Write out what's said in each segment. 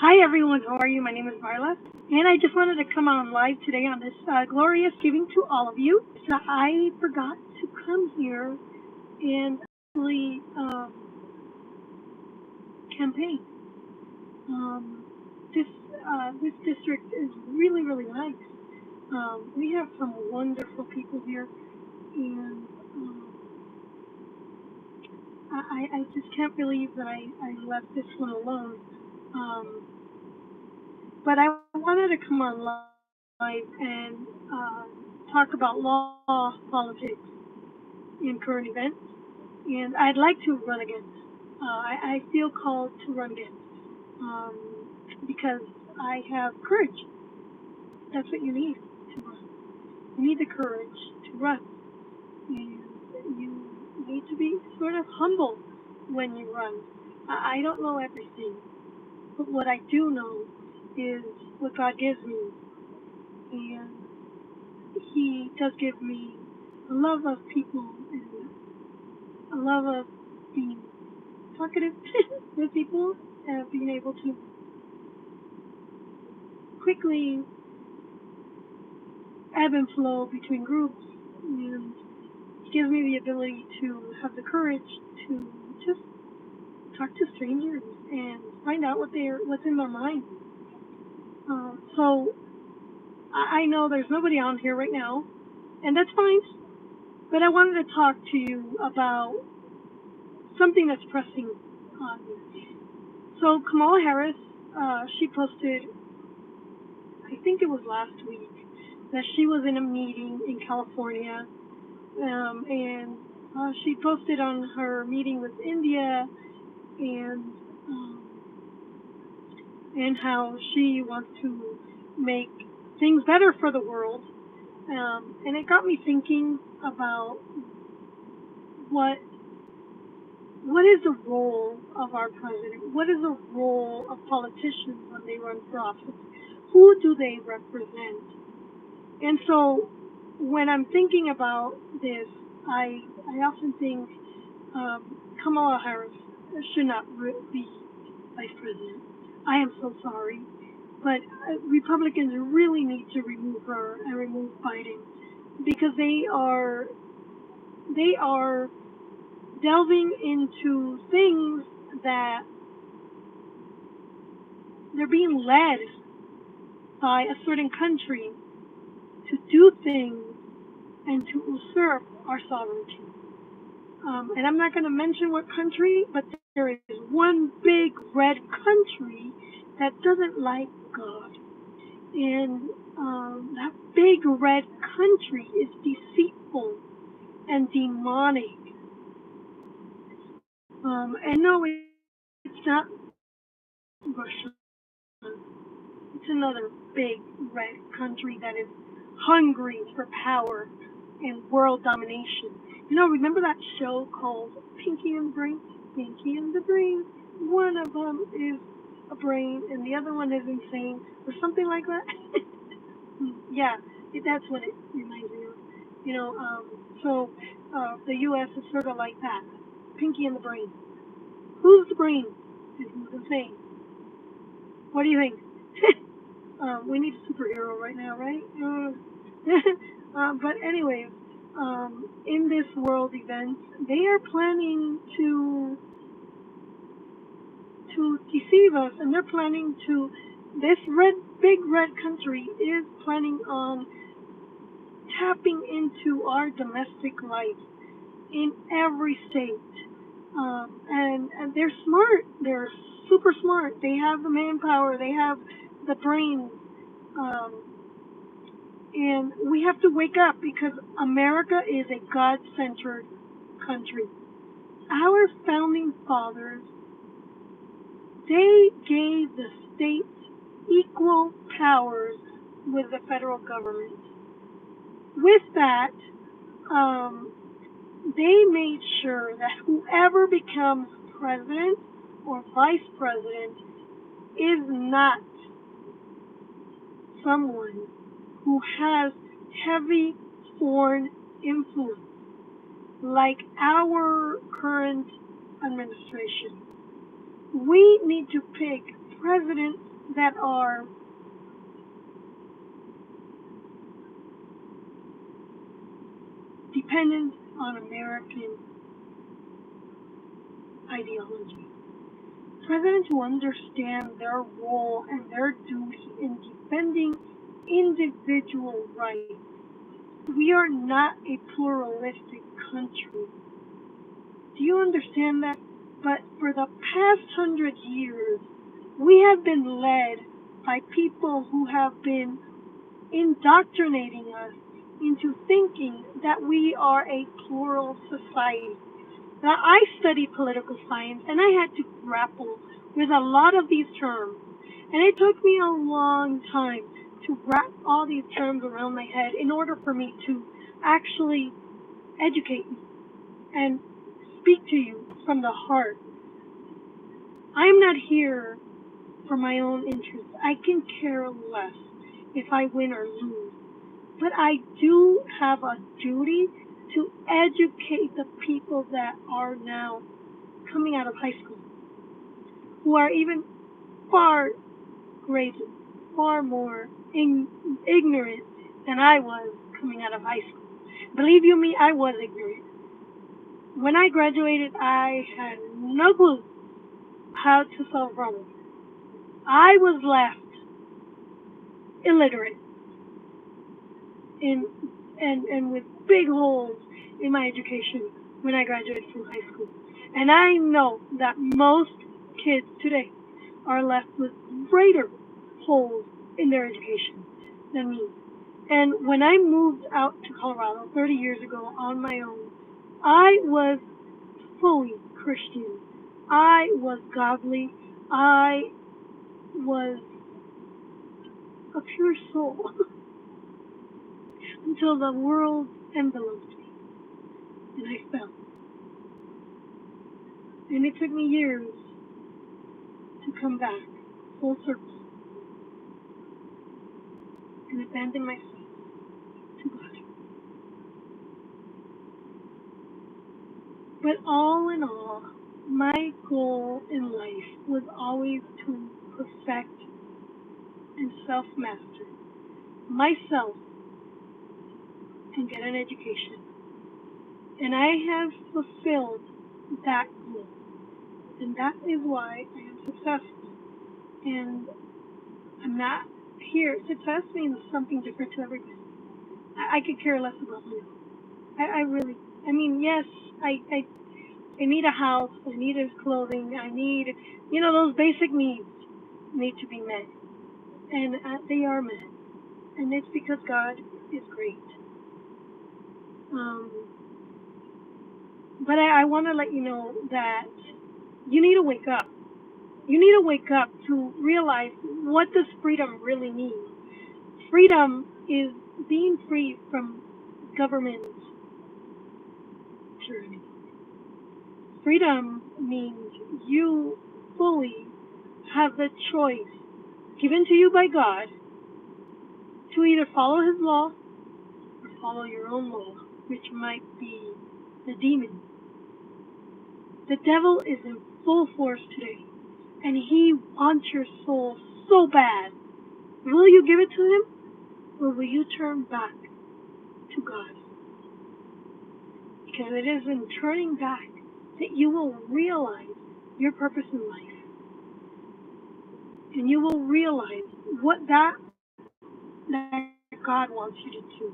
Hi everyone, how are you? My name is Marla, and I just wanted to come on live today on this glorious giving to all of you. So I forgot to come here and actually campaign. Um, this district is really nice. We have some wonderful people here, and I just can't believe that I left this one alone. Um, but I wanted to come on live and talk about law, politics, and current events. And I'd like to run again. I feel called to run again um, because I have courage. That's what you need to run. You need the courage to run. And you need to be sort of humble when you run. I don't know everything, but what I do know is what God gives me. And He does give me a love of people and a love of being talkative with people and being able to quickly ebb and flow between groups, and it gives me the ability to have the courage to just talk to strangers and find out what's in their mind. So I know there's nobody on here right now, and that's fine. But I wanted to talk to you about something that's pressing on me. So Kamala Harris, she posted, I think it was last week, that she was in a meeting in California, and she posted on her meeting with India and um, and how she wants to make things better for the world. And it got me thinking about what what is the role of our president? What is the role of politicians when they run for office? Who do they represent? And so when I'm thinking about this, I often think Kamala Harris should not be vice president. I am so sorry, but Republicans really need to remove her and remove Biden because they are delving into things that they're being led by a certain country to do things and to usurp our sovereignty. And I'm not going to mention what country, but there is one big red country that doesn't like God. And that big red country is deceitful and demonic. And no, it's not Russia. It's another big red country that is hungry for power and world domination. Remember that show called Pinky and the Brain? Pinky and the Brain. One of them is a brain and the other one is insane, or something like that. Yeah, that's what it reminds me of. The U.S. is sort of like that. Pinky and the Brain. Who's the brain and who's insane? What do you think? We need a superhero right now, right? But anyways, in this world event, they are planning to deceive us, and they're planning to. This big red country is planning on tapping into our domestic life in every state. And they're smart. They're super smart. They have the manpower. They have the brains. Um, and we have to wake up because America is a God-centered country. Our founding fathers, they gave the states equal powers with the federal government. With that, um, they made sure that whoever becomes president or vice president is not someone who has heavy foreign influence like our current administration. We need to pick presidents that are dependent on American ideology. Presidents who understand their role and their duty in defending individual rights. We are not a pluralistic country. Do you understand that? But for the past 100 years, we have been led by people who have been indoctrinating us into thinking that we are a plural society. Now, I studied political science and I had to grapple with a lot of these terms. And it took me a long time to wrap all these terms around my head in order for me to actually educate you and speak to you from the heart. I'm not here for my own interests. I can care less if I win or lose. But I do have a duty to educate the people that are now coming out of high school, who are even far greater, far more ignorant than I was coming out of high school. Believe you me, I was ignorant. When I graduated, I had no clue how to solve problems. I was left illiterate in, and with big holes in my education when I graduated from high school. And I know that most kids today are left with greater holes in their education than me. And when I moved out to Colorado 30 years ago on my own, I was fully Christian. I was godly. I was a pure soul until the world enveloped me and I fell. And it took me years to come back full circle and abandon myself to God. But all in all, my goal in life was always to perfect and self-master myself and get an education. And I have fulfilled that goal. And that is why I am successful. And I'm not here. Success means something different to everybody. I could care less about you. I really, I mean, yes, I need a house, I need clothing, I need, those basic needs need to be met. And they are met. And it's because God is great. Um, but I want to let you know that you need to wake up. You need to wake up to realize what does freedom really mean. Freedom is being free from government tyranny. Freedom means you fully have the choice given to you by God to either follow His law or follow your own law, which might be the demon. The devil is in full force today, and he wants your soul so bad. Will you give it to him, or will you turn back to God? Because it is in turning back that you will realize your purpose in life. And you will realize what that God wants you to do.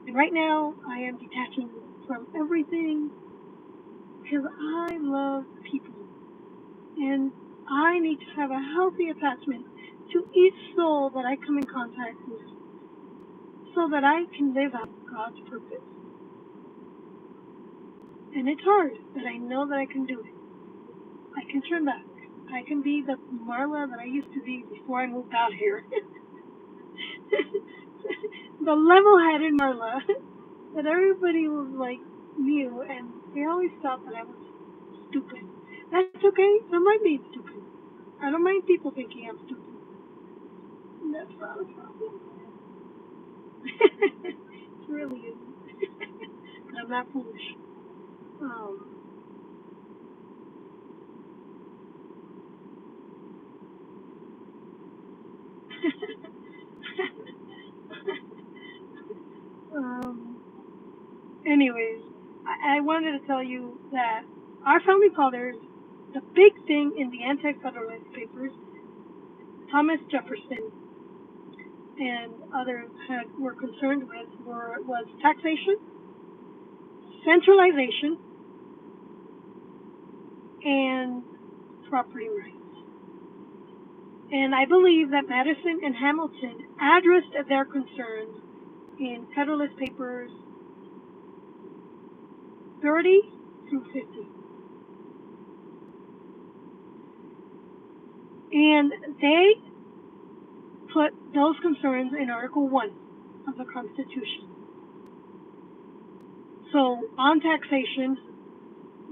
And right now, I am detaching from everything because I love people. And I need to have a healthy attachment to each soul that I come in contact with so that I can live out God's purpose. And it's hard, but I know that I can do it. I can turn back. I can be the Marla that I used to be before I moved out here. The level-headed Marla that everybody was like knew, and they always thought that I was stupid. That's okay. I might be stupid. I don't mind people thinking I'm stupid. That's not a problem. It really isn't. But I'm not foolish. Um, um, anyways, I wanted to tell you that our founding fathers, the big thing in the Anti-Federalist Papers, Thomas Jefferson and others were concerned with was taxation, centralization, and property rights. And I believe that Madison and Hamilton addressed their concerns in Federalist Papers 30 through 50. And they put those concerns in Article 1 of the Constitution. So, on taxation,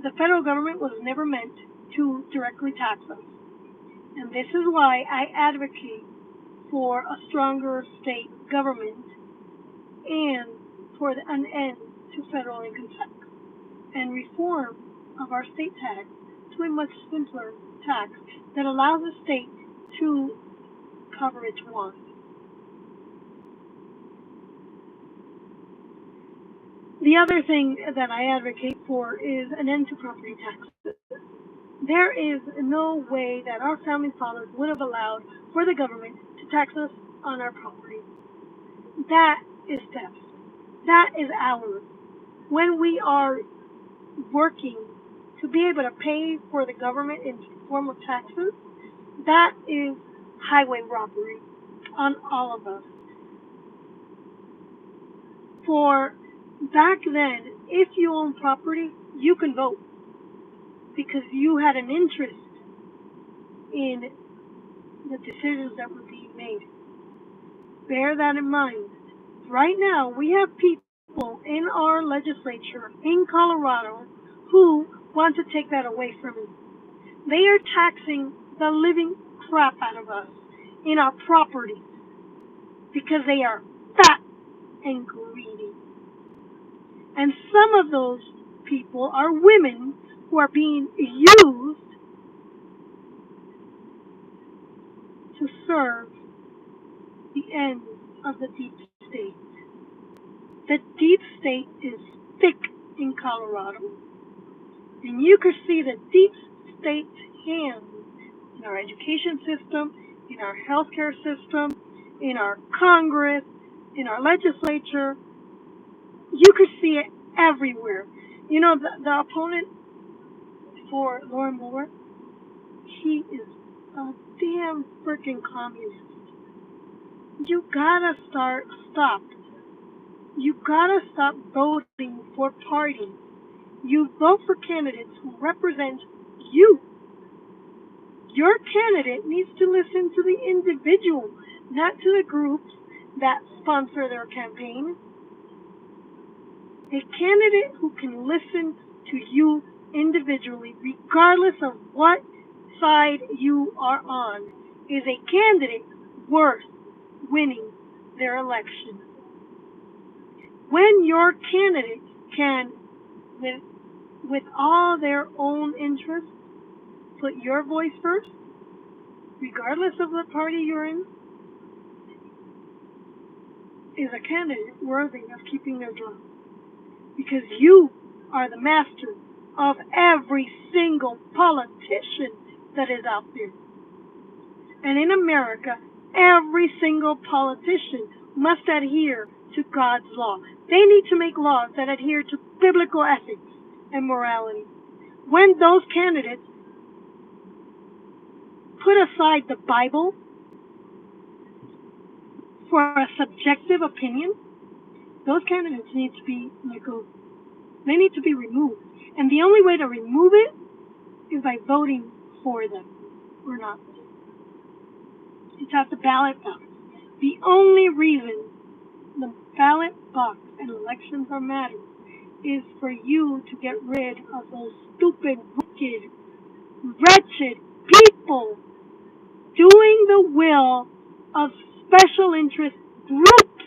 the federal government was never meant to directly tax us. And this is why I advocate for a stronger state government and for an end to federal income tax and reform of our state tax to a much simpler tax that allows the state to cover its wants. The other thing that I advocate for is an end to property taxes. There is no way that our founding fathers would have allowed for the government to tax us on our property. That is theft. That is ours. When we are working to be able to pay for the government in the form of taxes, that is highway robbery on all of us. For back then, if you own property, you can vote because you had an interest in the decisions that were being made. Bear that in mind. Right now, we have people in our legislature in Colorado who want to take that away from us. They are taxing the living crap out of us in our property because they are fat and greedy. And some of those people are women who are being used to serve the ends of the deep state. The deep state is thick in Colorado. And you can see the deep state's hands in our education system, in our healthcare system, in our Congress, in our legislature. You can see it everywhere. You know, the opponent for Lauren Moore, he is a damn freaking communist. You gotta stop. You gotta stop voting for parties. You vote for candidates who represent you. Your candidate needs to listen to the individual, not to the groups that sponsor their campaign. A candidate who can listen to you individually, regardless of what side you are on, is a candidate worth winning their election. When your candidate can, with all their own interests, put your voice first, regardless of what party you're in, is a candidate worthy of keeping their job. Because you are the master of every single politician that is out there. And in America, every single politician must adhere to God's law. They need to make laws that adhere to biblical ethics and morality. When those candidates put aside the Bible for a subjective opinion, those candidates need to be they need to be removed. And the only way to remove it is by voting for them or not. It's at the ballot box. The only reason the ballot box and elections are mattering is for you to get rid of those stupid, wicked, wretched people doing the will of special interest groups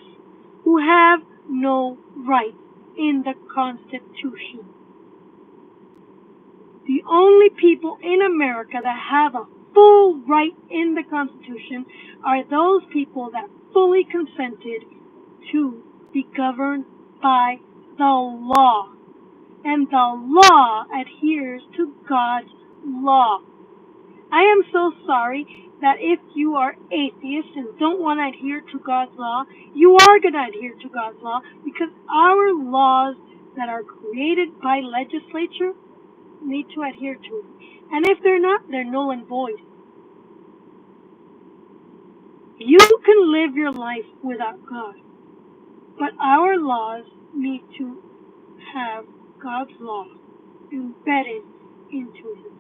who have no rights in the Constitution. The only people in America that have a full right in the Constitution are those people that fully consented to be governed by the law. And the law adheres to God's law. I am so sorry that if you are atheist and don't want to adhere to God's law, you are going to adhere to God's law, because our laws that are created by legislature need to adhere to it. And if they're not, they're null and void. You can live your life without God, but our laws need to have God's law embedded into it.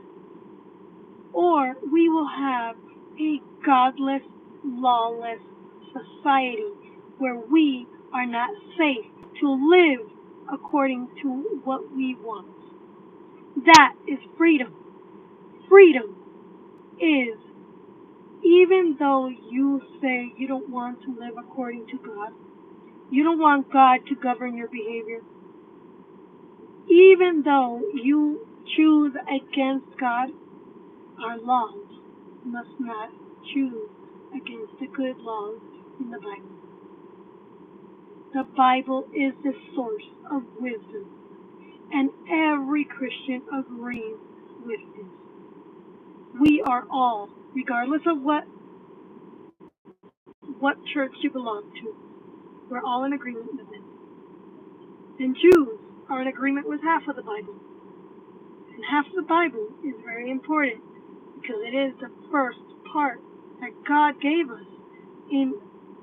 Or we will have a godless, lawless society where we are not safe to live according to what we want. That is freedom. Freedom is, even though you say you don't want to live according to God, you don't want God to govern your behavior, even though you choose against God, our laws must not choose against the good laws in the Bible. The Bible is the source of wisdom, and every Christian agrees with this. We are all, regardless of what church you belong to, we're all in agreement with it. And Jews are in agreement with half of the Bible. And half of the Bible is very important, because it is the first part that God gave us in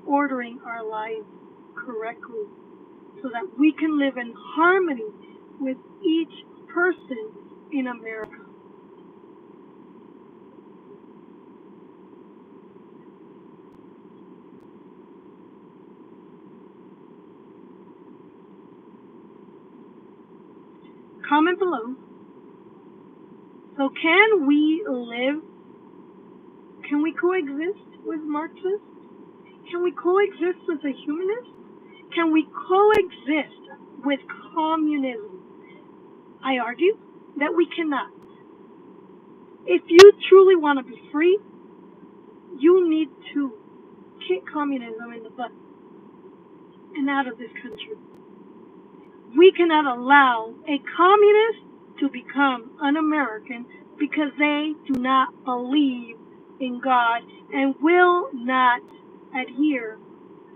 ordering our lives correctly, so that we can live in harmony with each person in America. Comment below. So can we coexist with Marxists? Can we coexist with a humanist? Can we coexist with communism? I argue that we cannot. If you truly want to be free, you need to kick communism in the butt and out of this country. We cannot allow a communist to become an American because they do not believe in God and will not adhere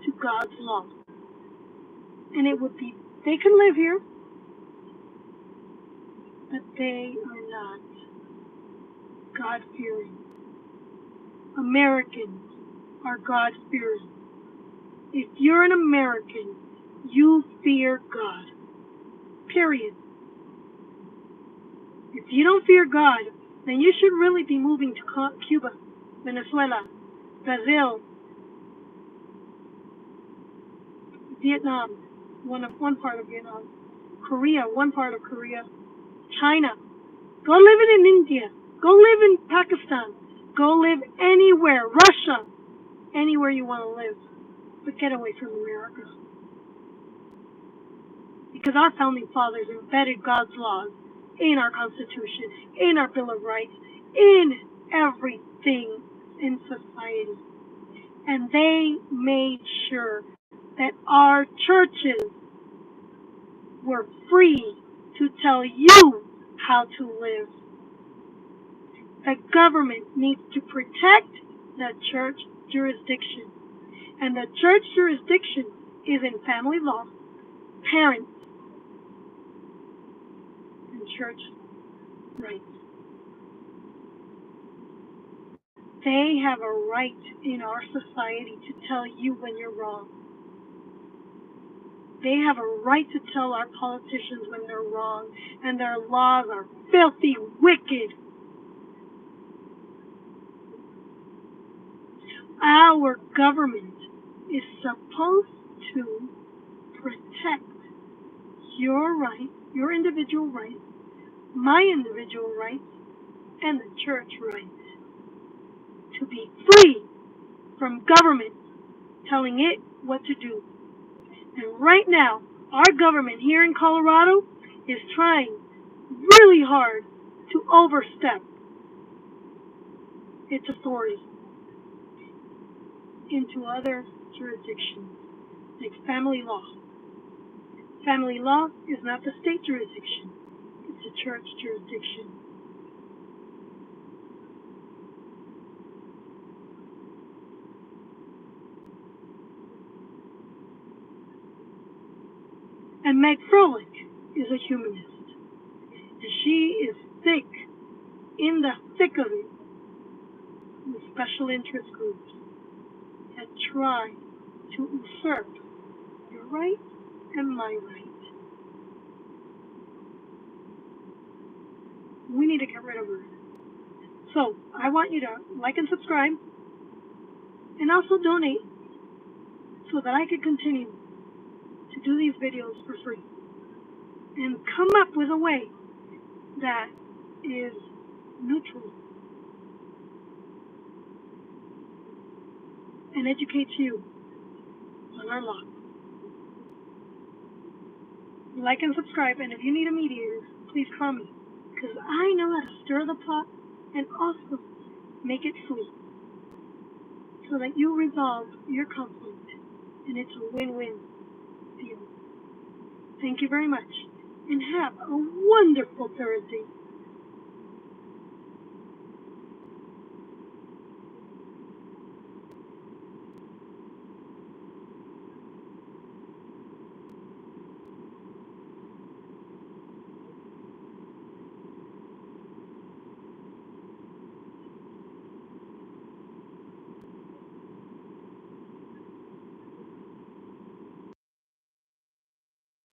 to God's law. And it would be, they can live here, but they are not God-fearing. Americans are God-fearing. If you're an American, you fear God. Period. If you don't fear God, then you should really be moving to Cuba, Venezuela, Brazil, Vietnam, one part of Vietnam, Korea, one part of Korea, China. Go live in India. Go live in Pakistan. Go live anywhere. Russia. Anywhere you want to live. But get away from America. Because our founding fathers embedded God's laws in our Constitution, in our Bill of Rights, in everything in society. And they made sure that our churches were free to tell you how to live. The government needs to protect the church jurisdiction. And the church jurisdiction is in family law, parents, and church rights. They have a right in our society to tell you when you're wrong. They have a right to tell our politicians when they're wrong, and their laws are filthy, wicked. Our government is supposed to protect your rights, your individual rights, my individual rights, and the church rights to be free from government telling it what to do. And right now, our government here in Colorado is trying really hard to overstep its authority into other jurisdictions, like family law. Family law is not the state jurisdiction, it's the church jurisdiction. And Meg Froelich is a humanist. And she is thick, in the thick of it, with special interest groups that try to usurp your right and my right. We need to get rid of her. So, I want you to like and subscribe, and also donate, so that I can continue to do these videos for free, and come up with a way that is neutral and educates you on our law. Like and subscribe, and if you need a mediator, please call me, because I know how to stir the pot and also make it sweet, so that you resolve your conflict, and it's a win-win deal. Thank you very much, and have a wonderful Thursday.